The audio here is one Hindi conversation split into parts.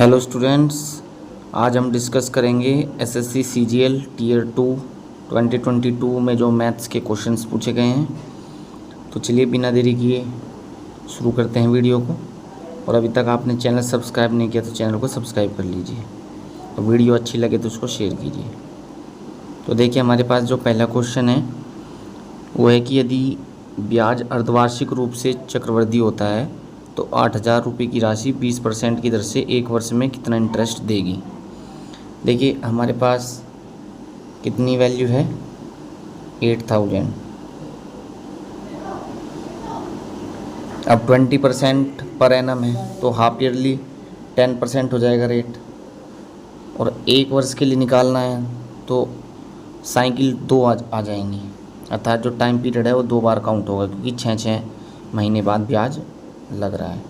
हेलो स्टूडेंट्स, आज हम डिस्कस करेंगे एसएससी सीजीएल टीयर 2 2022 में जो मैथ्स के क्वेश्चंस पूछे गए हैं। तो चलिए बिना देरी किए शुरू करते हैं वीडियो को। और अभी तक आपने चैनल सब्सक्राइब नहीं किया तो चैनल को सब्सक्राइब कर लीजिए और वीडियो अच्छी लगे तो उसको शेयर कीजिए। तो देखिए, हमारे पास जो पहला क्वेश्चन है वो है कि यदि ब्याज अर्धवार्षिक रूप से चक्रवृद्धि होता है तो 8,000 रुपये की राशि 20% की दर से एक वर्ष में कितना इंटरेस्ट देगी। देखिए, हमारे पास कितनी वैल्यू है, 8,000। अब 20% पर एनम है तो हाफ ईयरली 10% हो जाएगा रेट। और एक वर्ष के लिए निकालना है तो साइकिल 2 आ जाएंगी, अर्थात जो टाइम पीरियड है वो 2 बार काउंट होगा, क्योंकि 6 महीने बाद ब्याज लग रहा है।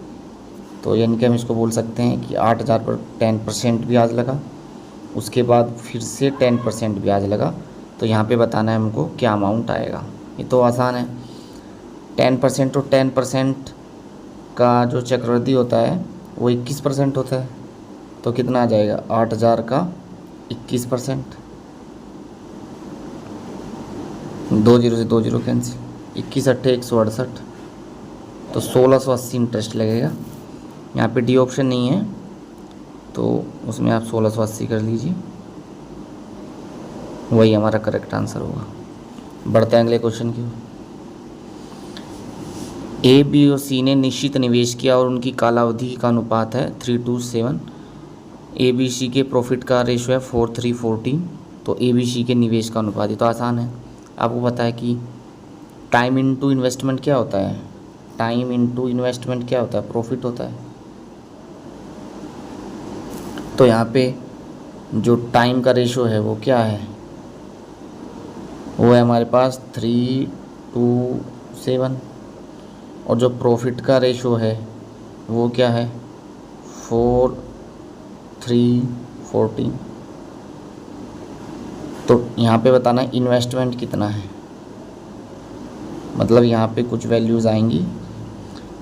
तो यानी कि हम इसको बोल सकते हैं कि 8,000 पर 10% ब्याज लगा, उसके बाद फिर से 10% ब्याज लगा। तो यहाँ पे बताना है हमको क्या अमाउंट आएगा। ये तो आसान है। 10% और 10% का जो चक्रवृद्धि होता है वो 21% होता है। तो कितना आ जाएगा, 8,000 का 21%। 2 0 से 2 0 कैंसिल, 21 अट्ठे 168, तो 1680 इंटरेस्ट लगेगा। यहाँ पे डी ऑप्शन नहीं है तो उसमें आप 1680 कर लीजिए, वही हमारा करेक्ट आंसर होगा। बढ़ते हैं अगले क्वेश्चन की। ए, बी और सी ने निश्चित निवेश किया और उनकी कालावधि का अनुपात है 3:7। ए बी सी के प्रॉफिट का रेशो है 4:3:14। तो ए बी सी के निवेश का अनुपात, ये तो आसान है। आपको पता है कि टाइम इनटू इन्वेस्टमेंट क्या होता है, टाइम इनटू इन्वेस्टमेंट क्या होता है, प्रॉफिट होता है। तो यहाँ पे जो टाइम का रेशो है वो क्या है, वो है हमारे पास 3:7। और जो प्रॉफिट का रेशो है वो क्या है, 4:3:14। तो यहाँ पे बताना इन्वेस्टमेंट कितना है, मतलब यहाँ पे कुछ वैल्यूज़ आएंगी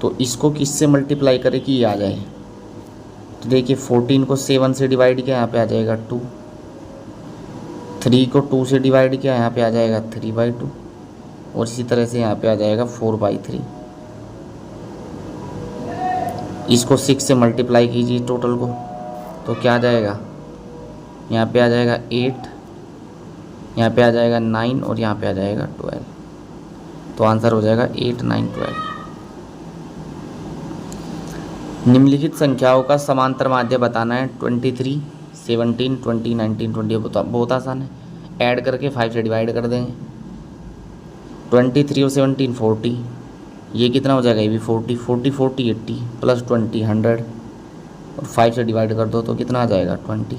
तो इसको किससे मल्टीप्लाई करें कि ये आ जाए। तो देखिए, 14 को 7 से डिवाइड किया, यहाँ पे आ जाएगा 2। 3 को 2 से डिवाइड किया, यहाँ पे आ जाएगा 3/2। और इसी तरह से यहाँ पे आ जाएगा 4/3। इसको 6 से मल्टीप्लाई कीजिए टोटल को, तो क्या आ जाएगा, यहाँ पे आ जाएगा 8, यहाँ पे आ जाएगा 9 और यहाँ पे आ जाएगा 12। तो आंसर हो जाएगा 8, 9, 12। निम्नलिखित संख्याओं का समांतर माध्य बताना है। 23, 17, 20, 19, 20। बहुत आसान है, ऐड करके 5 से डिवाइड कर देंगे। 23 और 17 40, ये कितना हो जाएगा, ये भी 40, 40, 40, 80 प्लस 20 100 और 5 से डिवाइड कर दो तो कितना आ जाएगा 20।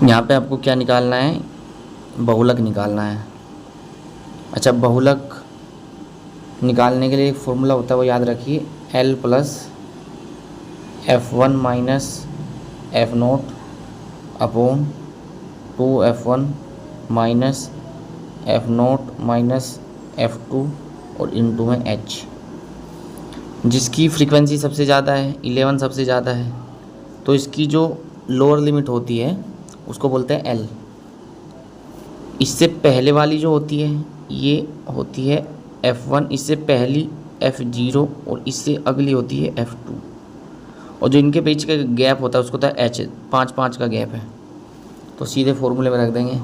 यहाँ पे आपको क्या निकालना है, बहुलक निकालना है। अच्छा, बहुलक निकालने के लिए एक फॉर्मूला होता है, वो याद रखिए, L plus F1 minus F0 upon 2F1 minus F0 minus F2 और इनटू में H। जिसकी फ्रीक्वेंसी सबसे ज़्यादा है, 11 सबसे ज़्यादा है, तो इसकी जो लोअर लिमिट होती है उसको बोलते हैं L। इससे पहले वाली जो होती है ये होती है F1, इससे पहली F0 और इससे अगली होती है F2। और जो इनके बीच का गैप होता है उसको होता है H, 5-5 का गैप है। तो सीधे फॉर्मूले में रख देंगे।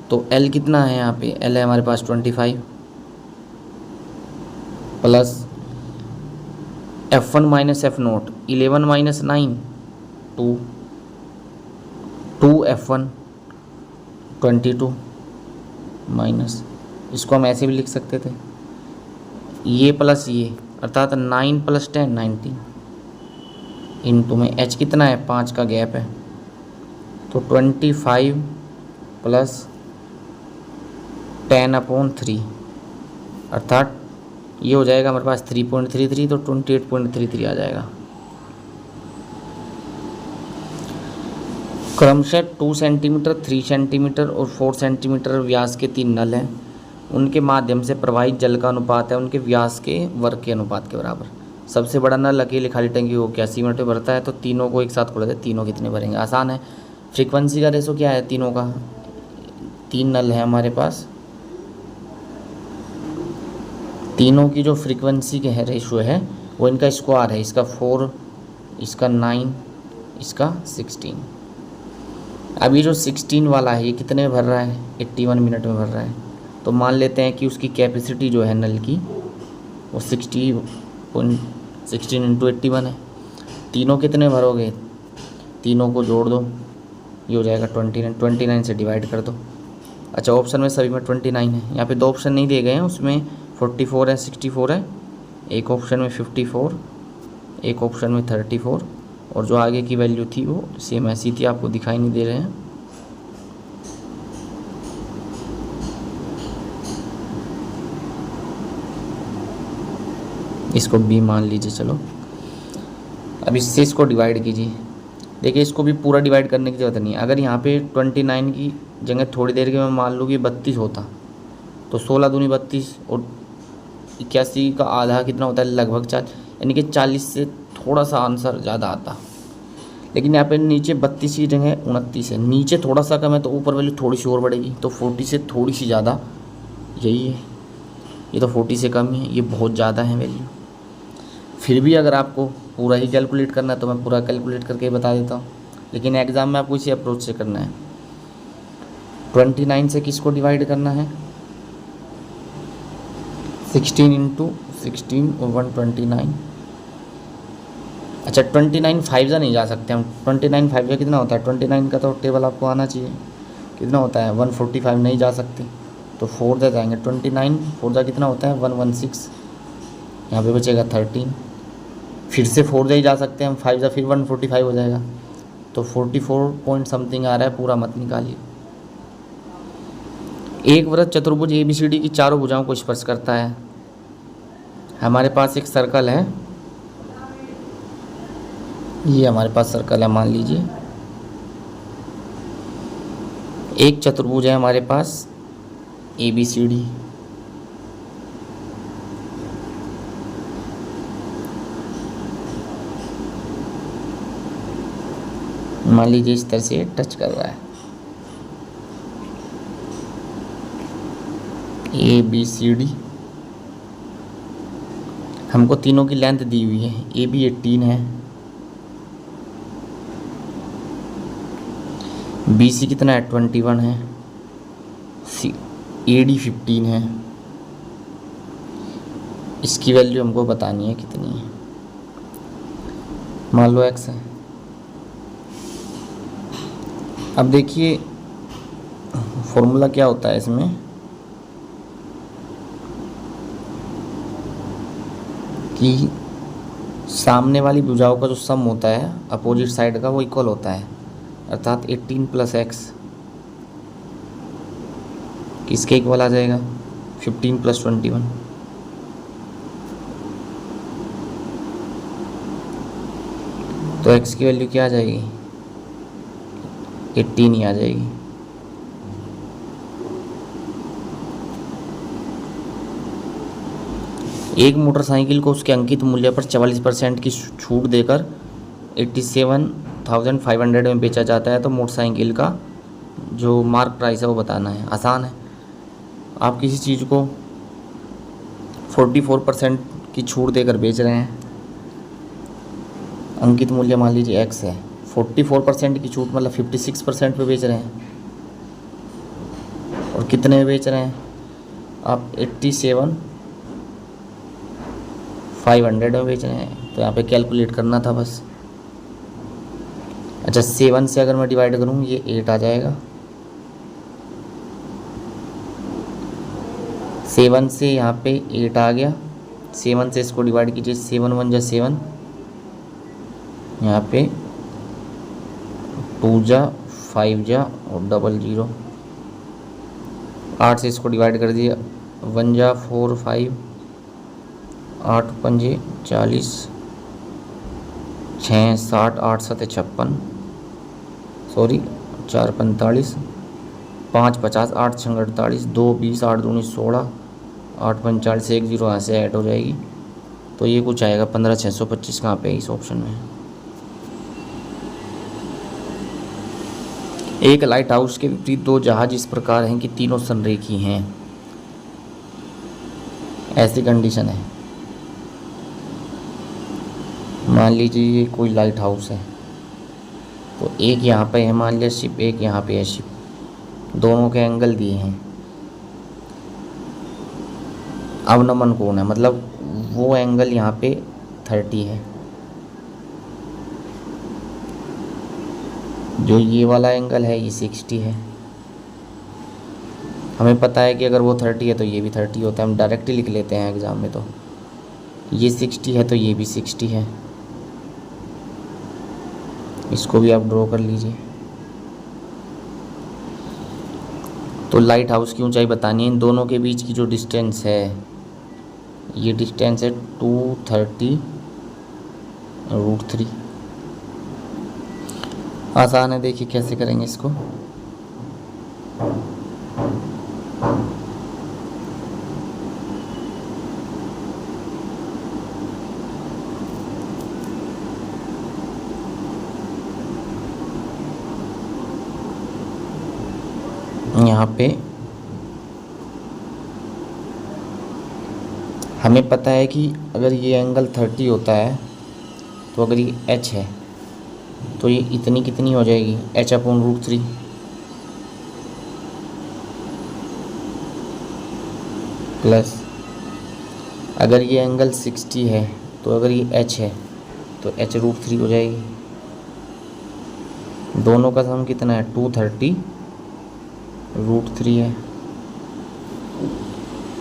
तो L कितना है, यहाँ पे L है हमारे पास 25 plus F1 minus F0, 11 minus 9 2, 2F1 22 minus, इसको हम ऐसे भी लिख सकते थे, ये प्लस ये, अर्थात 9 + 10 19 इनटू में H कितना है, 5 का गैप है। तो 25 प्लस 10/3, अर्थात ये हो जाएगा हमारे पास 3.33, तो 28.33 आ जाएगा। क्रमशः 2 सेंटीमीटर, 3 सेंटीमीटर और 4 सेंटीमीटर व्यास के 3 नल हैं। उनके माध्यम से प्रवाहित जल का अनुपात है उनके व्यास के वर्ग के अनुपात के बराबर। सबसे बड़ा नल अकेले खाली टंकी को 81 मिनट में भरता है, तो तीनों को एक साथ खोला जाए, तीनों कितने भरेंगे, आसान है। फ्रीक्वेंसी का रेशो क्या है तीनों का, 3 नल है हमारे पास, तीनों की जो फ्रीक्वेंसी के है रेशो है वो इनका स्क्वायर है, इसका 4, इसका 9, इसका 16। अब ये जो 16 वाला है ये कितने में भर रहा है, 81 मिनट में भर रहा है। तो मान लेते हैं कि उसकी कैपेसिटी जो है नल की वो 16 इंटू 81 है। तीनों कितने भरोगे, तीनों को जोड़ दो, ये हो जाएगा 29 से डिवाइड कर दो। अच्छा, ऑप्शन में सभी में 29 है, यहाँ पे 2 ऑप्शन नहीं दिए गए हैं, उसमें 44 है, 64 है, एक ऑप्शन में 54, एक ऑप्शन में 34, और जो आगे की वैल्यू थी वो सेम ऐसी थी, आपको दिखाई नहीं दे रहे हैं। इसको b मान लीजिए। चलो अब इससे इसको डिवाइड कीजिए। देखिए इसको भी पूरा डिवाइड करने की ज़रूरत नहीं है। अगर यहाँ पे 29 की जगह थोड़ी देर के मैं मान लूँ कि 32 होता, तो 16 दूनी 32 और 81 का आधा कितना होता है, लगभग 4, यानी कि 40 से थोड़ा सा आंसर ज़्यादा आता। लेकिन यहाँ पे नीचे 32 की जगह 29 है, नीचे थोड़ा सा कम है तो ऊपर वैल्यू थोड़ी सी और बढ़ेगी, तो 40 से थोड़ी सी ज़्यादा यही है। ये तो 40 से कम ही है, ये बहुत ज़्यादा है वैल्यू। फिर भी अगर आपको पूरा ही कैलकुलेट करना है तो मैं पूरा कैलकुलेट करके बता देता हूँ, लेकिन एग्ज़ाम में आपको इसी अप्रोच से करना है। 29 से किसको डिवाइड करना है, 16 इंटू 16 और 129। अच्छा 29 5 जा नहीं जा सकते हम, 29 5 जा कितना होता है, 29 का तो टेबल आपको आना चाहिए, कितना होता है 145, नहीं जा सकते तो 4 जा जाएंगे। 29 4 जा कितना होता है 116, यहाँ पे बचेगा 13, फिर से 4 जा ही जा सकते हैं हम, 5 जा फिर 145 हो जाएगा, तो 44 पॉइंट समथिंग आ रहा है, पूरा मत निकालिए। एक वृत्त चतुर्भुज ABCD की चारों भुजाओं को स्पर्श करता है। हमारे पास एक सर्कल है, ये हमारे पास सर्कल है, मान लीजिए एक चतुर्भुज है हमारे पास ABCD, मान लीजिए इस तरह से टच कर रहा है, ABCD। हमको तीनों की लेंथ दी हुई है, AB 18 है, BC कितना है 21 है, AD 15 है। इसकी वैल्यू हमको बतानी है कितनी है, मान लो x है। अब देखिए फॉर्मूला क्या होता है इसमें, कि सामने वाली भुजाओं का जो सम होता है अपोजिट साइड का वो इक्वल होता है, अर्थात 18 + x किसके इक्वल आ जाएगा 15 + 21। तो x की वैल्यू क्या आ जाएगी 18 ही आ जाएगी। एक मोटरसाइकिल को उसके अंकित मूल्य पर 44% की छूट देकर 87,500 में बेचा जाता है, तो मोटरसाइकिल का जो मार्क प्राइस है वो बताना है। आसान है, आप किसी चीज़ को 44% की छूट देकर बेच रहे हैं, अंकित मूल्य मान लीजिए x है, 44% की छूट मतलब 56% पे बेच रहे हैं, और कितने में बेच रहे हैं आप 87,500 में बेच रहे हैं, तो यहाँ पे कैलकुलेट करना था बस। अच्छा 7 से अगर मैं डिवाइड करूँ ये 8 आ जाएगा, 7 से यहाँ पे 8 आ गया, 7 से इसको डिवाइड कीजिए, 7 1 जा 7, यहाँ पे 2 जा 5 जा और 00, 8 से इसको डिवाइड कर दिया, 1 जा 4 5, 8 पंजे 40, 6 60, 8 7 56, सॉरी 4 45, 5 50, 8 6 48, 2 20, 8 दूनी 16, 8 45 1 0 यहाँ से ऐड हो जाएगी, तो ये कुछ आएगा 15,625 कहाँ पे है इस ऑप्शन में। एक लाइट हाउस के विपरीत दो जहाज इस प्रकार हैं कि तीनों संरेखी हैं, ऐसी कंडीशन है। मान लीजिए ये कोई लाइट हाउस है, तो एक यहाँ पे है मान लिया शिप, एक यहाँ पे है शिप, दोनों के एंगल दिए हैं। अवनमन कोण है, मतलब वो एंगल यहाँ पे 30 है, जो ये वाला एंगल है ये 60 है। हमें पता है कि अगर वो 30 है तो ये भी 30 होता है, हम डायरेक्ट ही लिख लेते हैं एग्ज़ाम में। तो ये 60 है तो ये भी 60 है, इसको भी आप ड्रॉ कर लीजिए। तो लाइट हाउस की ऊंचाई बतानी है। इन दोनों के बीच की जो डिस्टेंस है, ये डिस्टेंस है 230√3। आसान है, देखिए कैसे करेंगे इसको। यहाँ पे हमें पता है कि अगर ये एंगल 30 होता है तो अगर ये h है तो ये इतनी कितनी हो जाएगी, h/√3। प्लस अगर ये एंगल 60 है तो अगर ये h है तो h√3 हो जाएगी। दोनों का सम कितना है, 230√3 है।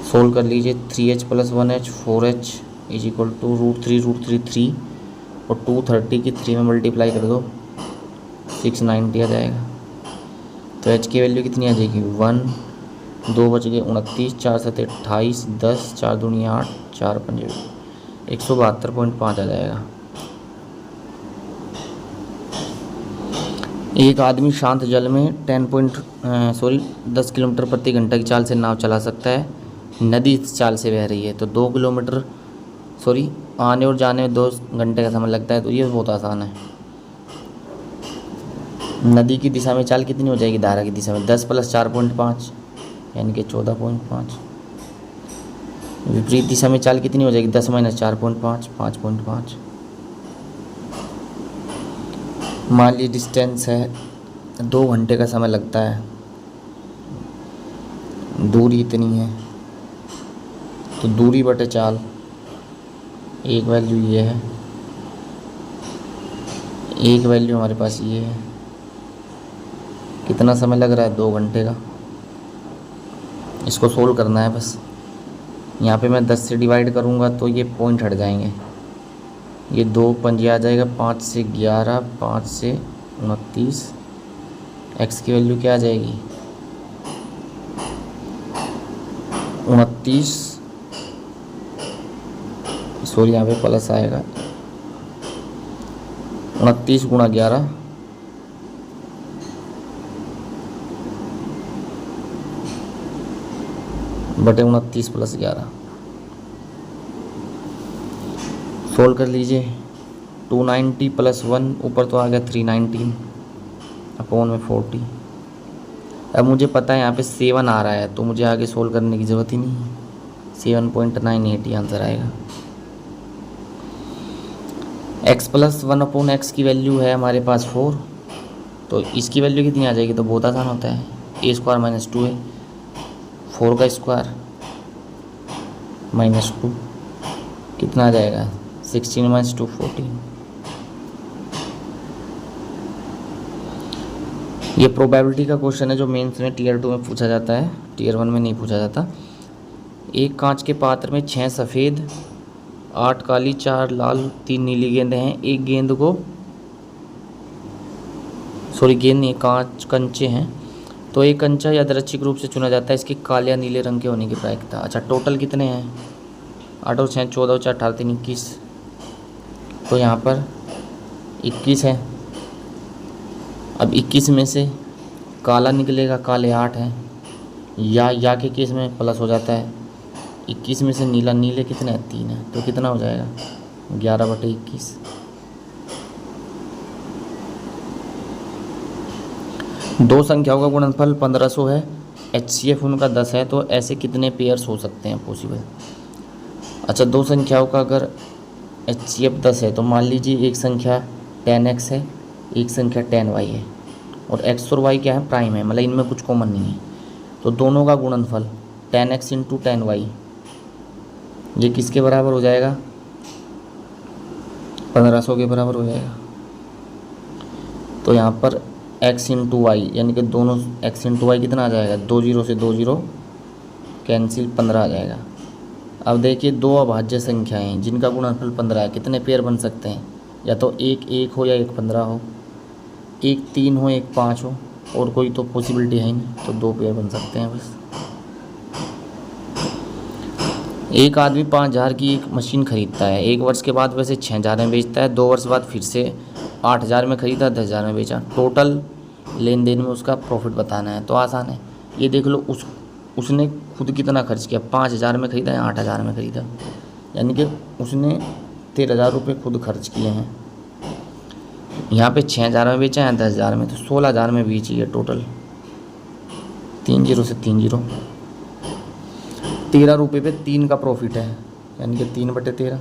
सोल्व कर लीजिए। 3h + 1h 4h = √3 3 और 230 की 3 में मल्टीप्लाई कर दो, 690 आ जाएगा। तो h की वैल्यू कितनी आ जाएगी, 1, 2 बच गए 29, 4 7 28, 10, 4 दूनी 8, 4 5 172.5 आ जाएगा। एक आदमी शांत जल में 10 किलोमीटर प्रति घंटा की चाल से नाव चला सकता है। नदी इस चाल से बह रही है तो 2 किलोमीटर आने और जाने में 2 घंटे का समय लगता है। तो ये बहुत आसान है। नदी की दिशा में चाल कितनी हो जाएगी, धारा की दिशा में 10 + 4.5 यानी कि 14.5। विपरीत दिशा में चाल कितनी हो जाएगी, 10 - 4.5 5.5। मान लीजिए डिस्टेंस है 2 घंटे का समय लगता है, दूरी इतनी है, तो दूरी बटे चाल, एक वैल्यू ये है, एक वैल्यू हमारे पास ये है। कितना समय लग रहा है, 2 घंटे का। इसको सोल्व करना है बस। यहाँ पे मैं 10 से डिवाइड करूँगा तो ये पॉइंट हट जाएंगे, ये 2 पंजे आ जाएगा, 5 से 11, 5 से 29। x की वैल्यू क्या आ जाएगी, 29, यहाँ पे प्लस आएगा, 29 × 11 बटे 29 + 11। सोल्व कर लीजिए। 290 + 1 ऊपर तो आ गया 319 अपॉन में 40। अब मुझे पता है यहाँ पे 7 आ रहा है तो मुझे आगे सोल्व करने की ज़रूरत ही नहीं है। 7.98 आंसर आएगा। x + 1/x की वैल्यू है हमारे पास 4, तो इसकी वैल्यू कितनी आ जाएगी, तो बहुत आसान होता है, a² - 2 है, 4 का स्क्वायर -2 कितना आ जाएगा, 16 - 2 14। ये प्रोबेबिलिटी का क्वेश्चन है जो मेंस में टियर 2 में पूछा जाता है, टियर 1 में नहीं पूछा जाता। एक कांच के पात्र में 6 सफ़ेद, 8 काली, 4 लाल, 3 नीली गेंदें हैं। एक गेंद को गेंद नहीं, कांच कंचे हैं, तो एक कंचा यादृच्छिक रूप से चुना जाता है। इसके काले या नीले रंग के होने की प्रायिकता। अच्छा, टोटल कितने हैं, 8 और 6 14 और 4 18 3 21, तो यहाँ पर 21 है। अब 21 में से काला निकलेगा, काले 8 हैं, या के केस में प्लस हो जाता है, 21 में से नीले कितने हैं, 3 है, तो कितना हो जाएगा 11/21। दो संख्याओं का गुणनफल 1500 है, HCF उनका 10 है, तो ऐसे कितने पेयर्स हो सकते हैं पॉसिबल। अच्छा, दो संख्याओं का अगर HCF 10 है तो मान लीजिए एक संख्या 10x है, एक संख्या 10y है, और x और y क्या है, प्राइम है, मतलब इनमें कुछ कॉमन नहीं है। तो दोनों का गुणनफल 10x इंटू 10y ये किसके बराबर हो जाएगा, 1500 के बराबर हो जाएगा। तो यहाँ पर x इंटू वाई यानी कि दोनों x इंटू वाई कितना आ जाएगा, 2 0 से 2 0 कैंसिल, 15 आ जाएगा। अब देखिए दो अभाज्य संख्याएं हैं जिनका गुणनफल 15 है, कितने पेयर बन सकते हैं, या तो एक 1 हो या एक 15 हो, एक 3 हो एक 5 हो, और कोई तो पॉसिबिलिटी है ही नहीं, तो 2 पेयर बन सकते हैं बस। एक आदमी 5000 की एक मशीन खरीदता है, 1 वर्ष के बाद वैसे 6000 में बेचता है, 2 वर्ष बाद फिर से 8000 में खरीदा, 10000 में बेचा, टोटल लेन देन में उसका प्रॉफिट बताना है। तो आसान है, ये देख लो उसने खुद कितना खर्च किया, 5000 में खरीदा या 8000 में खरीदा, यानी कि उसने 13000 रुपये खुद खर्च किए हैं। यहाँ पे 6000 में बेचा है, 10000 में, तो 16000 में बेची है टोटल, 3 0 से 3 0, 13 रुपये पे 3 का प्रॉफिट है, यानी कि 3/13।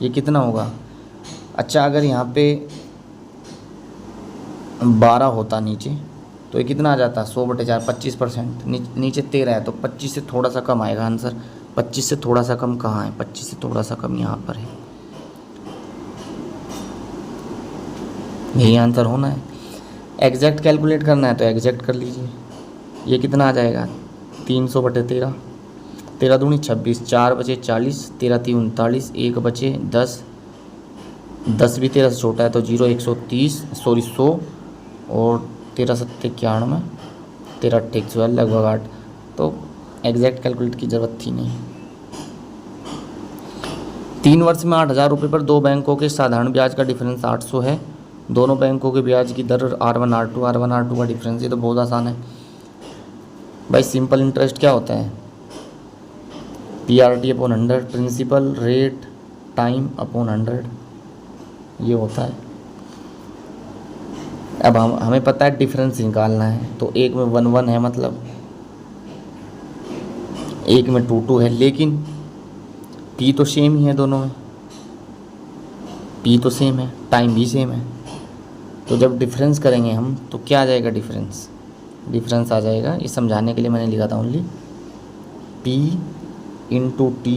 ये कितना होगा। अच्छा, अगर यहाँ पे 12 होता नीचे तो ये कितना आ जाता, 100/4, 25%। नीचे 13 है तो 25 से थोड़ा सा कम आएगा आंसर। 25 से थोड़ा सा कम कहाँ है, 25 से थोड़ा सा कम यहाँ पर है, यही आंसर होना है। एग्जैक्ट कैलकुलेट करना है तो एग्जैक्ट कर लीजिए। ये कितना आ जाएगा, 300/13, 13 दूनी 26, 4 बचे 40, 13 3 39, 1 बचे 10, 10 भी 13 से छोटा है तो 0 130 सॉरी 100, और 13 7 91, 13 8 112 लगभग 8। तो एग्जैक्ट कैलकुलेट की ज़रूरत थी नहीं। 3 वर्ष में 8000 रुपये पर दो बैंकों के साधारण ब्याज का डिफरेंस 800 है। दोनों बैंकों के ब्याज की दर R1 R2 का डिफरेंस, ये तो बहुत आसान है भाई। सिंपल इंटरेस्ट क्या होता है, PRT/100, principal rate time upon 100, ये होता है। अब हमें पता है डिफरेंस निकालना है, तो एक में 1 1 है, मतलब एक में 2 2 है, लेकिन P तो सेम ही है दोनों में, P तो सेम है, टाइम भी सेम है। तो जब डिफरेंस करेंगे हम तो क्या आ जाएगा, डिफरेंस आ जाएगा। ये समझाने के लिए मैंने लिखा था ओनली P इंटू T,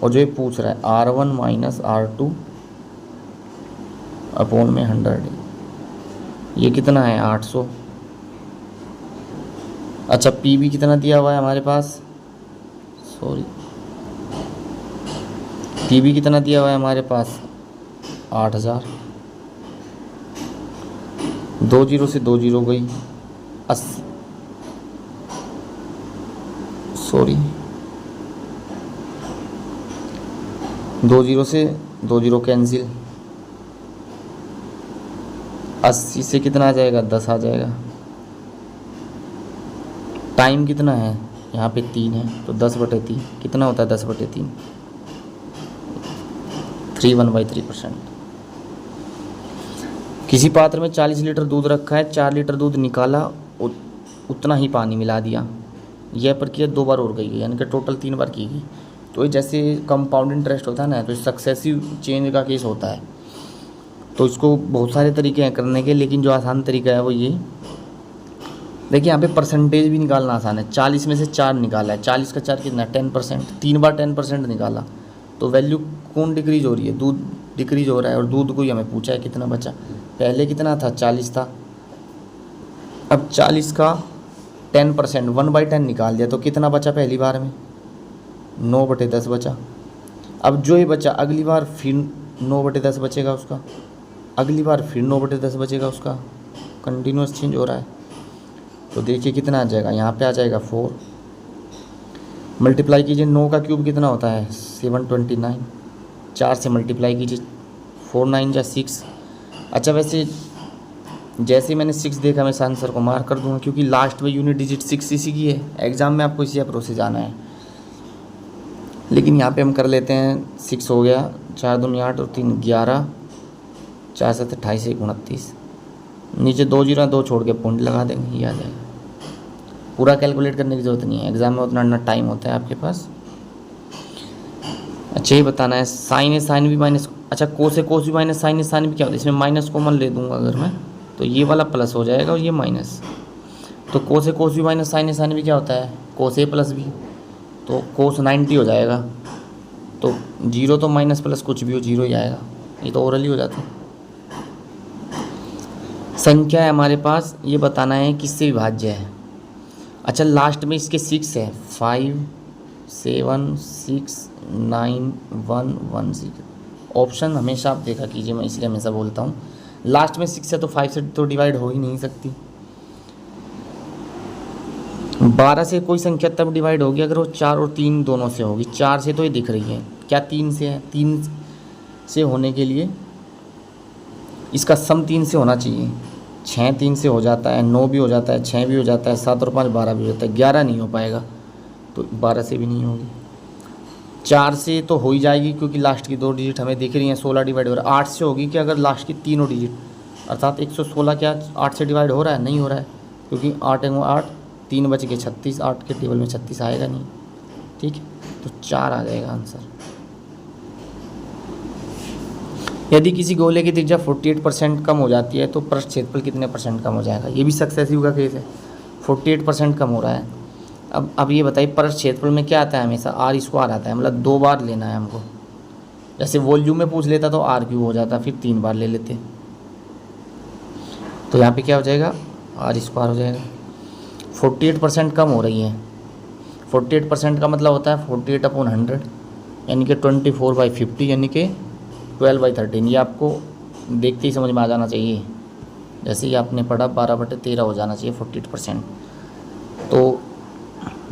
और जो ये पूछ रहा है R1 माइनस R2 अपॉन में 100, ये कितना है 800। अच्छा, P भी कितना दिया हुआ है हमारे पास, P भी कितना दिया हुआ है हमारे पास, 8000। 2 0 से 2 0 गई 80, 2 0 से 2 0 कैंसिल, 80 से कितना आ जाएगा, 10 आ जाएगा। टाइम कितना है, यहाँ पे 3 है, तो 10/3 कितना होता है, 10/3, 1/3%। किसी पात्र में 40 लीटर दूध रखा है, 4 लीटर दूध निकाला, उतना ही पानी मिला दिया। यह प्रक्रिया 2 बार और गई है, यानी कि टोटल 3 बार की गई। तो ये जैसे कंपाउंड इंटरेस्ट होता है ना, तो सक्सेसिव चेंज का केस होता है। तो इसको बहुत सारे तरीके हैं करने के, लेकिन जो आसान तरीका है वो ये देखिए, यहाँ पे परसेंटेज भी निकालना आसान है। 40 में से 4 निकाला है, 40 का 4 कितना, 10%, 3 बार 10% निकाला, तो वैल्यू कौन डिक्रीज हो रही है, दूध डिक्रीज हो रहा है। और दूध को ही हमें पूछा है कितना बचा, पहले कितना था, 40 था, अब 40 का 10% 1/10 निकाल दिया, तो कितना बचा पहली बार में, 9/10 बचा। अब जो ही बचा अगली बार फिर 9/10 बचेगा उसका, अगली बार फिर 9/10 बचेगा उसका, कंटिन्यूस चेंज हो रहा है। तो देखिए कितना आ जाएगा, यहाँ पे आ जाएगा 4, मल्टीप्लाई कीजिए, 9 का क्यूब कितना होता है, 729, 4 से मल्टीप्लाई कीजिए, 4 9 जा 6। अच्छा, वैसे जैसे मैंने 6 देखा मैं इस आंसर को मार्क कर दूंगा, क्योंकि लास्ट में यूनिट डिजिट 6 इसी की है। एग्जाम में आपको इसी अप्रोच से जाना है। लेकिन यहाँ पे हम कर लेते हैं 6 हो गया, 4 दूनी 8 और 3 11, 4 7 28 1 29, नीचे 2 जीरो 2 छोड़ के पॉइंट लगा देंगे, ये आ जाएगा। पूरा कैलकुलेट करने की ज़रूरत नहीं है, एग्ज़ाम में उतना टाइम होता है आपके पास। अच्छा ये बताना है साइन है साइन भी माइनस, अच्छा कोस है कोस भी माइनस साइन है साइन भी क्या होता है, इसमें माइनस कॉमन ले दूंगा अगर मैं, तो ये वाला प्लस हो जाएगा और ये माइनस। तो कोस है कोस भी माइनस साइन है साइन भी क्या होता है, कोस ए प्लस बी, तो कोस 90 हो जाएगा। तो जीरो तो माइनस प्लस कुछ भी हो जीरो ही आएगा, ये तो ओरल ही हो जाता है। संख्या है हमारे पास, ये बताना है किससे विभाज्य है। अच्छा लास्ट में इसके 6 है, 5 7 6 9 1 1 6। ऑप्शन हमेशा आप देखा कीजिए, मैं इसलिए हमेशा बोलता हूँ लास्ट में 6 है तो 5 से तो डिवाइड हो ही नहीं सकती। 12 से कोई संख्या तब डिवाइड होगी अगर वो 4 और 3 दोनों से होगी। 4 से तो ये दिख रही है, क्या 3 से है, 3 से होने के लिए इसका सम 3 से होना चाहिए। 6 3 से हो जाता है, 9 भी हो जाता है, 6 भी हो जाता है, 7 और 5 12 भी हो जाता है, 11 नहीं हो पाएगा, तो 12 से भी नहीं होगी। 4 से तो हो ही जाएगी क्योंकि लास्ट की 2 डिजिट हमें दिख रही हैं, 16 डिवाइड हो रहा है। 8 से होगी कि अगर लास्ट की तीनों डिजिट अर्थात 116 क्या 8 से डिवाइड हो रहा है, नहीं हो रहा है क्योंकि 8 है 8, 3 बच के 36, 8 के टेबल में 36 आएगा नहीं, ठीक है, तो 4 आ जाएगा आंसर। यदि किसी गोले की त्रिज्या 48% कम हो जाती है तो पृष्ठ क्षेत्रफल कितने परसेंट कम हो जाएगा, ये भी सक्सेसिव का केस है, 48% कम हो रहा है। अब ये बताइए पृष्ठ क्षेत्रफल में क्या आता है, हमेशा आर स्क्वायर आता है, मतलब 2 बार लेना है हमको। जैसे वॉल्यूम में पूछ लेता तो आर क्यूब हो जाता, फिर 3 बार ले लेते, तो यहाँ पे क्या हो जाएगा आर स्क्वायर हो जाएगा। 48% कम हो रही है, 48% का मतलब होता है 48/100 यानी कि 24/50 यानी कि 12/13। ये आपको देखते ही समझ में आ जाना चाहिए, जैसे ही आपने पढ़ा 12/13 हो जाना चाहिए 48%। तो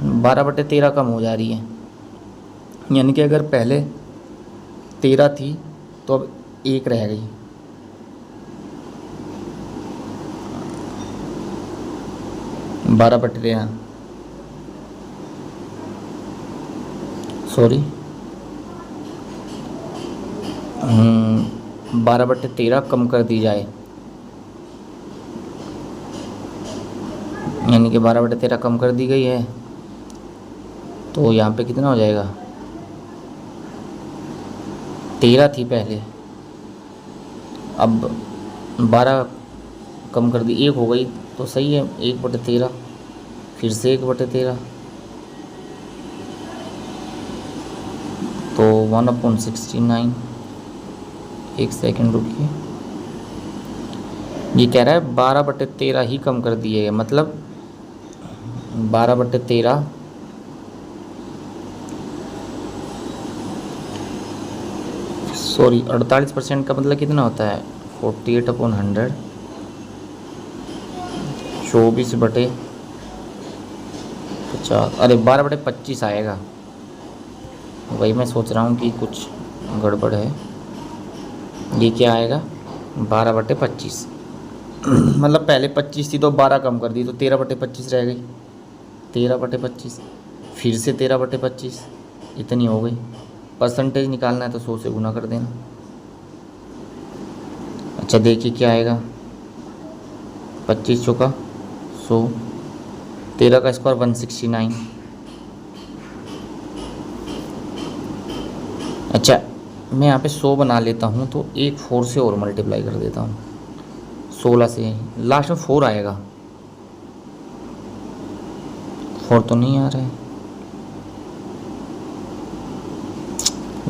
12/13 कम हो जा रही है, यानी कि अगर पहले 13 थी तो अब 1 रह गई। बारह बटे सॉरी 12/13 कम कर दी जाए, यानी कि 12/13 कम कर दी गई है, तो यहाँ पे कितना हो जाएगा, 13 थी पहले, अब 12 कम कर दी 1 हो गई, तो सही है 1/13, फिर से 1/13, तो 1/69। एक सेकंड रुकिए, ये कह रहा है 12/13 ही कम कर दिए गए, मतलब 12/13 सॉरी 48% का मतलब कितना होता है 48/100, 24/50, अरे 12/25 आएगा, वही मैं सोच रहा हूँ कि कुछ गड़बड़ है। ये क्या आएगा 12/25 मतलब पहले 25 थी तो 12 कम कर दी तो 13/25 रह गई, 13/25 फिर से 13/25, इतनी हो गई। परसेंटेज निकालना है तो 100 से गुना कर देना। अच्छा देखिए क्या आएगा, 25 चौका 100, 13 का स्क्वायर 169। अच्छा मैं यहाँ पे 100 बना लेता हूँ तो एक 4 से और मल्टीप्लाई कर देता हूँ, 16 से लास्ट में 4 आएगा, 4 तो नहीं आ रहा है,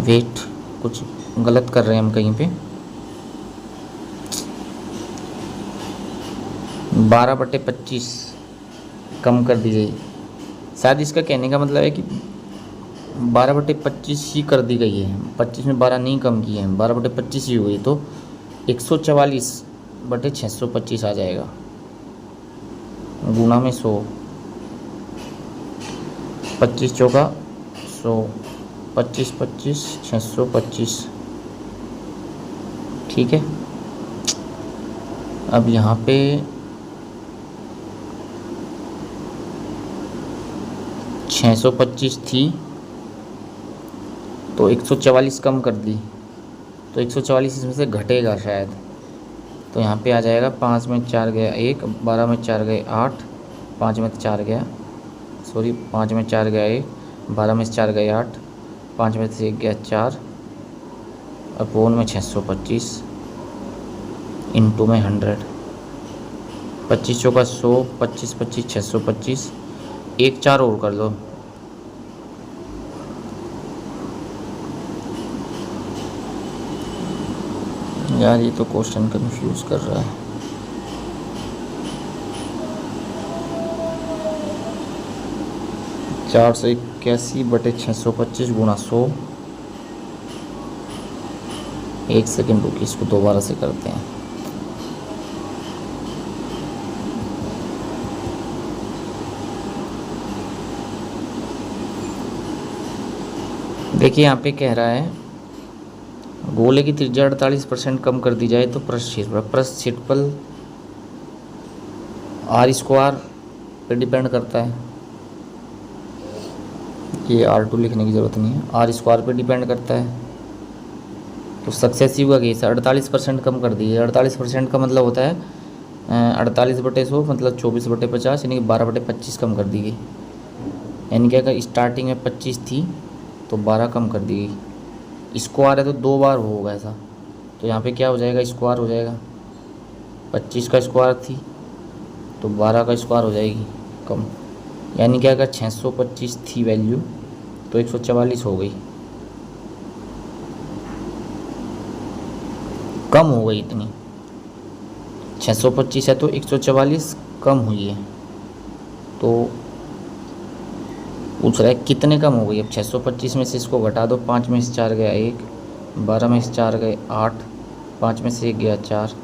वेट कुछ गलत कर रहे हैं हम कहीं पे। 12/25 कम कर दी गई, शायद इसका कहने का मतलब है कि 12/25 ही कर दी गई है, 25 में 12 नहीं कम की है, 12/25 ही हुई, तो 144/625 आ जाएगा, गुना में 100, 25 चौका 100, 25 25 625, ठीक है। अब यहाँ पे 625 थी तो 144 कम कर दी, तो 144 इसमें से घटेगा शायद। तो यहाँ पे आ जाएगा 5 में 4 गया 1, 12 में 4 गए 8, 5 में 4 गया, सॉरी 5 में 4 गया 1, 12 में 4 गए 8, 5 में से 1 गया 4, अपोन में 625 इंटू में 100, 25 चौका 100, 25 25 625, एक 4 और कर दो। यार ये तो क्वेश्चन कंफ्यूज कर रहा है। चार सौ 81/625 गुणा 100। एक सेकेंड रुकिए, इसको दोबारा से करते हैं। देखिए यहाँ पे कह रहा है गोले की त्रिज्या 48% कम कर दी जाए तो प्रक्षेपण आर स्क्वायर पे डिपेंड करता है। ये R2 लिखने की ज़रूरत नहीं है, आर स्क्वायर पे डिपेंड करता है। तो सक्सेसिव का केस 48% कम कर दिए। 48% का मतलब होता है 48/100 मतलब 24/50, यानी कि 12/25 कम कर दी गई। यानी कि अगर स्टार्टिंग में 25 थी तो 12 कम कर दी गई। स्क्वायर है तो 2 बार होगा ऐसा, तो यहाँ पे क्या हो जाएगा, स्क्वायर हो जाएगा। 25 का स्क्वायर थी तो 12 का स्क्वायर हो जाएगी कम। यानी कि अगर 625 थी वैल्यू तो 144 हो गई, कम हो गई इतनी। 625 है तो 144 कम हुई है। तो पूछ रहा है कितने कम हो गई। अब 625 में से इसको घटा दो, 5 में से 4 गया 1, 12 में से 4 गए 8, 5 में से 1 गया 4,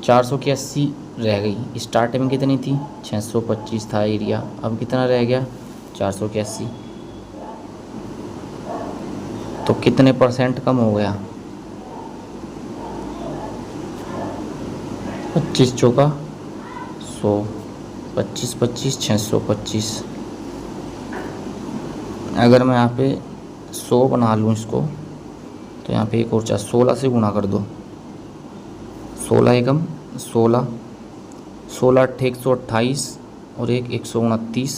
400 की 80 रह गई। स्टार्ट में कितनी थी, 625 था एरिया, अब कितना रह गया 400 की 80। तो कितने परसेंट कम हो गया, 25 चौका 100, 25 25 625। अगर मैं यहाँ पे 100 बना लूँ इसको तो यहाँ पे एक और 16 से गुणा कर दो। 16 एकम 16, 16 8 128 और एक 129।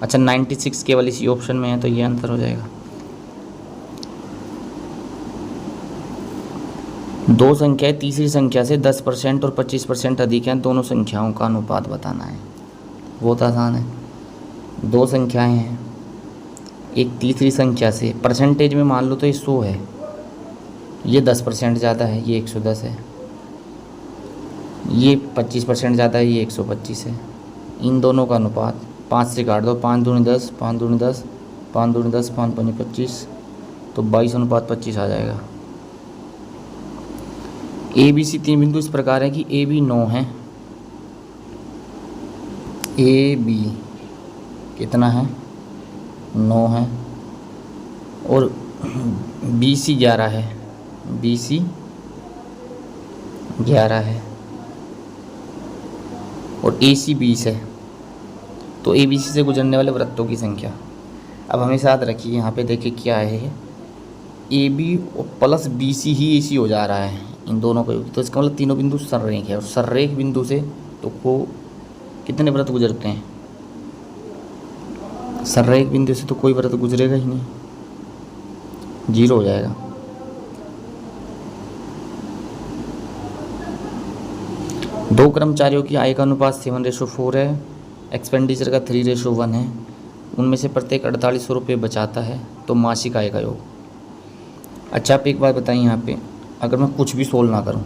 अच्छा 96 केवल इसी ऑप्शन में है तो ये आंसर हो जाएगा। दो संख्याएं तीसरी संख्या से 10% और 25% अधिक हैं, दोनों संख्याओं का अनुपात बताना है। बहुत आसान है। दो संख्याएं हैं, एक तीसरी संख्या से परसेंटेज में मान लो तो ये 100 है, ये 10% ज़्यादा है, ये 110 है, ये 25% ज़्यादा है, ये 125 है। इन दोनों का अनुपात 5 से काट दो, 5 दूनी 10, 5 दूनी 10, 5 दूनी 10, 5 दूनी 25, तो 22:25 आ जाएगा। ए बी सी तीन बिंदु इस प्रकार है कि ए बी 9 है, ए बी कितना है 9 है, और बी सी 11 है, बी सी 11 है, और ए सी 20 है। तो ए बी सी से गुजरने वाले वृत्तों की संख्या। अब हमें याद रखिए यहाँ पे देखिए क्या है, A B plus B C ही ए सी हो जा रहा है इन दोनों का योग। तो इसका मतलब तीनों बिंदु सररेख है, और सररेख बिंदु से तो को कितने वृत्त गुजरते हैं, सररेख बिंदु से तो कोई वृत्त गुजरेगा ही नहीं, 0 हो जाएगा। दो कर्मचारियों की आय का अनुपात 7:4 है, एक्सपेंडिचर का 3:1 है, उनमें से प्रत्येक 4800 रुपये बचाता है, तो मासिक आय का योग। अच्छा आप एक बात बताइए, यहाँ पे अगर मैं कुछ भी सोल्व ना करूँ,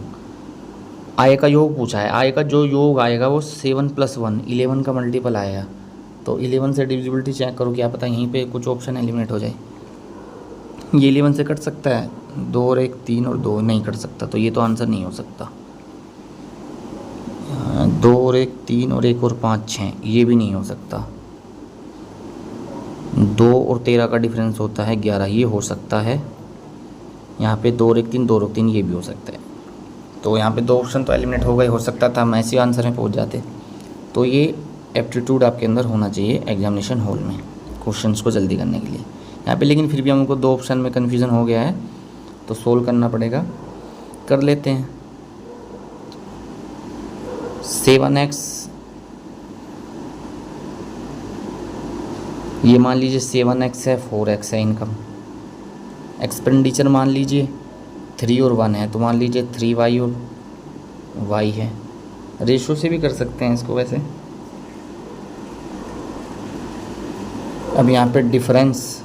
आय का योग पूछा है, आय का जो योग आएगा वो 7 + 1 11 का मल्टीपल आएगा। तो 11 से डिविजिबिलिटी चेक करो, क्या पता यहीं पे कुछ ऑप्शन एलिमिनेट हो जाए। ये 11 से कट सकता है, 2 और 1 3 और 2 नहीं कट सकता, तो ये तो आंसर नहीं हो सकता। 2 और 1 3 और 1 और 5 6, ये भी नहीं हो सकता। 2 और 13 का डिफरेंस होता है 11, ये हो सकता है। यहाँ पे 2 और 1 3 2 और 3 ये भी हो सकता है। तो यहाँ पे 2 ऑप्शन तो एलिमिनेट हो गए, हो सकता था हम ऐसे आंसर में पहुँच जाते। तो ये एप्टीट्यूड आपके अंदर होना चाहिए एग्जामिनेशन हॉल में क्वेश्चंस को जल्दी करने के लिए। यहाँ पे, लेकिन फिर भी हमको दो ऑप्शन में कन्फ्यूज़न हो गया है तो सोल्व करना पड़ेगा, कर लेते हैं। 7x, ये मान लीजिए 7x है, 4x है इनकम। एक्सपेंडिचर मान लीजिए 3 और 1 है, तो मान लीजिए 3y और y है। रेशो से भी कर सकते हैं इसको वैसे। अब यहाँ पे डिफरेंस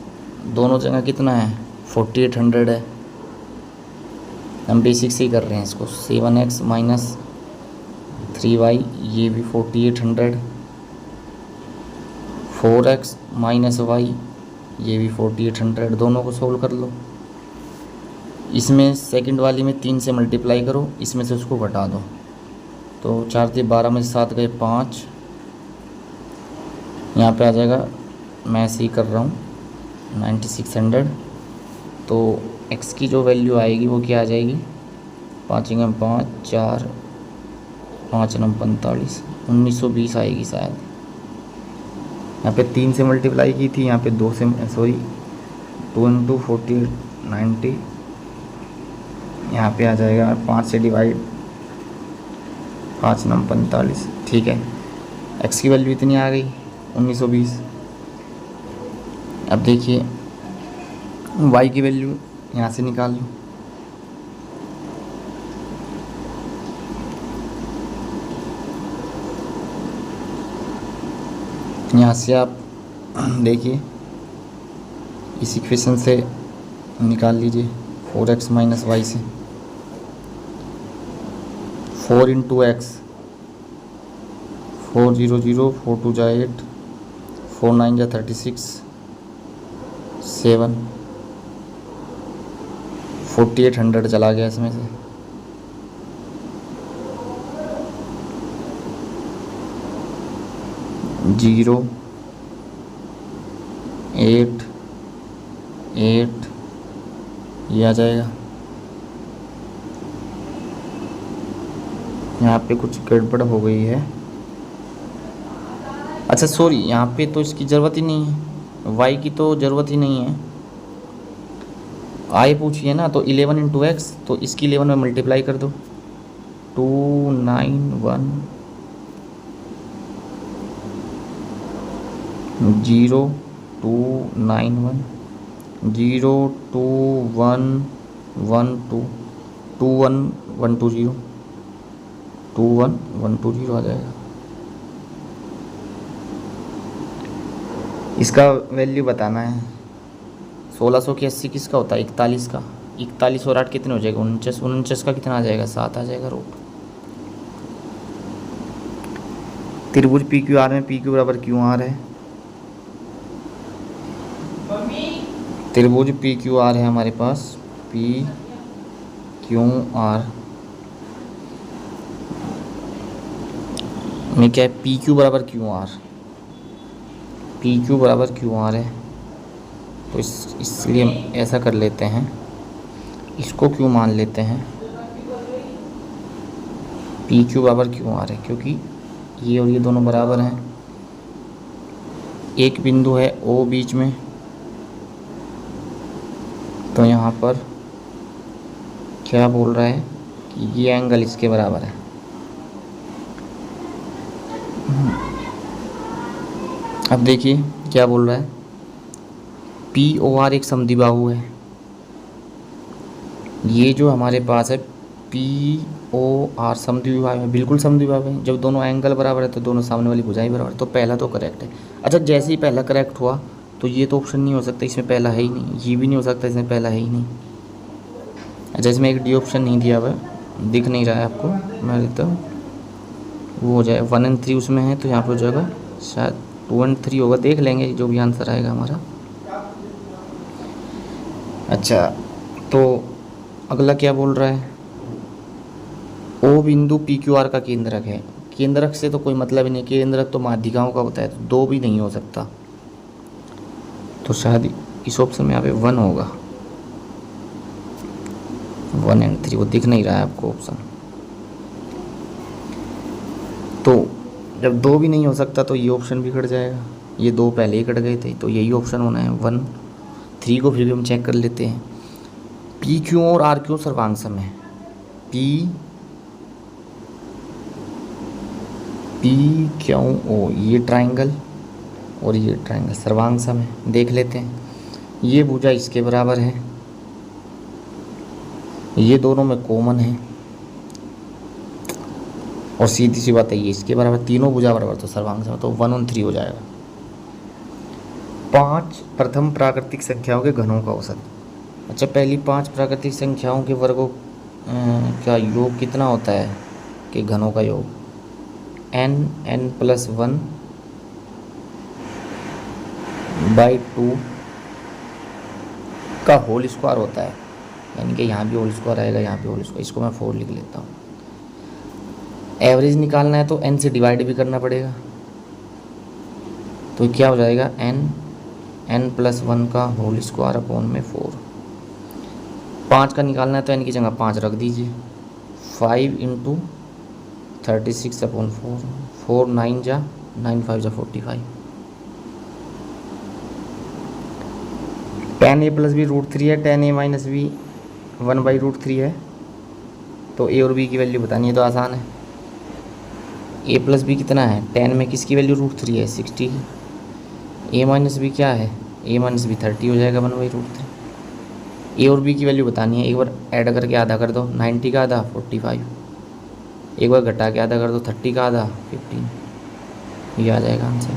दोनों जगह कितना है, 4800 है। हम बेसिक से ही कर रहे हैं इसको। 7x माइनस 3y, ये भी 4800। 4x माइनस वाई, ये भी 4800। दोनों को सोल्व कर लो। इसमें सेकंड वाली में 3 से मल्टीप्लाई करो, इसमें से उसको घटा दो, तो 4 से 12 में 7 गए 5। यहाँ पे आ जाएगा, मैं ऐसे ही कर रहा हूँ, 9600। तो x की जो वैल्यू आएगी वो क्या आ जाएगी, 5 × 5 4, 5 × 9 45, 1920 आएगी शायद। यहाँ पे 3 से मल्टीप्लाई की थी, यहाँ पे 2 से, सॉरी 2 × 40 90। यहाँ पे आ जाएगा 5 से डिवाइड, 5 × 9 45। ठीक है, x की वैल्यू इतनी आ गई 1920। अब देखिए y की वैल्यू यहाँ से निकाल लो। यहाँ से आप देखिए इस इक्वेशन से निकाल लीजिए 4x माइनस वाई से। 4 × x, 4 0 0, 4 2 जा 8, 4 9 जा 36, 7, 4800 चला गया इसमें से। जीरो 8 8, ये आ जाएगा। यहाँ पे कुछ गड़बड़ हो गई है। अच्छा सॉरी, यहाँ पे तो इसकी ज़रूरत ही नहीं है, y की तो ज़रूरत ही नहीं है। आय पूछिए ना, तो 11 × x, तो इसकी 11 में मल्टीप्लाई कर दो। 291 0 2 9 1 0 2 1 1 2 2 1 1 2 0 2 1 1 2 0 आ जाएगा। इसका वैल्यू बताना है। 1600 की 80 किसका होता है, 41 का। 41 और 8 कितने हो जाएगा, 49। 49 का कितना आ जाएगा, 7 आ जाएगा रूट। त्रिभुज पी क्यू आर में पी क्यू बराबर क्यू आर है। त्रिभुज पी क्यू आर है हमारे पास, पी क्यू आर में क्या है, पी क्यू बराबर क्यू आर। पी क्यू बराबर क्यू आर है, तो इसलिए हम ऐसा कर लेते हैं, इसको क्यों मान लेते हैं, पी क्यू बराबर क्यू आर है, क्योंकि ये और ये दोनों बराबर हैं। एक बिंदु है ओ बीच में, तो यहाँ पर क्या बोल रहा है कि ये एंगल इसके बराबर है। अब देखिए क्या बोल रहा है, पी ओ आर एक समद्विबाहु है। ये जो हमारे पास है पी ओ आर समद्विबाहु है, बिल्कुल समद्विबाहु है। जब दोनों एंगल बराबर है तो दोनों सामने वाली भुजाएं बराबर है, तो पहला तो करेक्ट है। अच्छा, जैसे ही पहला करेक्ट हुआ तो ये तो ऑप्शन नहीं हो सकता, इसमें पहला है ही नहीं। ये भी नहीं हो सकता, इसमें पहला है ही नहीं। अच्छा, इसमें एक डी ऑप्शन नहीं दिया हुआ है, दिख नहीं रहा है आपको, मैं देता हूँ, वो हो जाए 1 और 3 उसमें है, तो यहाँ पर हो जाएगा शायद 2 और 3 होगा, देख लेंगे जो भी आंसर आएगा हमारा। अच्छा, तो अगला क्या बोल रहा है, ओ बिंदु पी क्यू आर का केंद्रक है। केंद्रक से तो कोई मतलब ही नहीं, केंद्रक तो माध्यिकाओं का होता है, तो 2 भी नहीं हो सकता, तो शायद इस ऑप्शन में यहाँ पे 1 होगा। 1 और 3 वो दिख नहीं रहा है आपको ऑप्शन। तो जब 2 भी नहीं हो सकता तो ये ऑप्शन भी कट जाएगा, ये 2 पहले ही कट गए थे, तो यही ऑप्शन होना है 1। 3 को फिर भी हम चेक कर लेते हैं। पी क्यू और आर क्यू सर्वांग सम है। पी क्यू ओ, ये ट्राइंगल और ये ट्राइंगल सर्वांग सम है। देख लेते हैं, ये भुजा इसके बराबर है, ये दोनों में कॉमन है, और सीधी सी बात है ये इसके बराबर, तीनों भुजा बराबर तो सर्वांग सम, तो 1/3 हो जाएगा। 5 प्रथम प्राकृतिक संख्याओं के घनों का औसत। अच्छा, पहली 5 प्राकृतिक संख्याओं के वर्गों का योग कितना होता है कि घनों का योग n+1/2 का होल स्क्वायर होता है, यानी कि यहाँ भी होल स्क्वायर आएगा, यहाँ भी होल स्क्वायर, इसको मैं 4 लिख लेता हूँ। एवरेज निकालना है तो n से डिवाइड भी करना पड़ेगा, तो क्या हो जाएगा n+1 का होल स्क्वायर अपॉन में 4। 5 का निकालना है तो n की जगह 5 रख दीजिए, 5 × 36/4, 4 9 जा 9 5 जा 45। tan a + b √3 है, tan a - b 1/√3 है, तो a और b की वैल्यू बतानी है तो आसान है। a + b कितना है, tan में किसकी वैल्यू √3 है, 60 की। a - b क्या है, a - b 30 हो जाएगा 1/√3। a और b की वैल्यू बतानी है, एक बार ऐड करके आधा कर दो, 90 का आधा 45, एक बार घटा के आधा कर दो, 30 का आधा 15, ये आ जाएगा आंसर।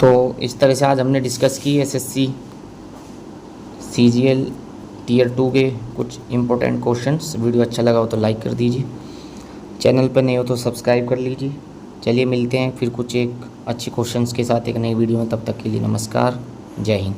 तो इस तरह से आज हमने डिस्कस की एसएससी सीजीएल टियर 2 के कुछ इम्पोर्टेंट क्वेश्चंस। वीडियो अच्छा लगा हो तो लाइक कर दीजिए, चैनल पर नए हो तो सब्सक्राइब कर लीजिए। चलिए मिलते हैं फिर कुछ एक अच्छे क्वेश्चंस के साथ एक नई वीडियो में, तब तक के लिए नमस्कार, जय हिंद।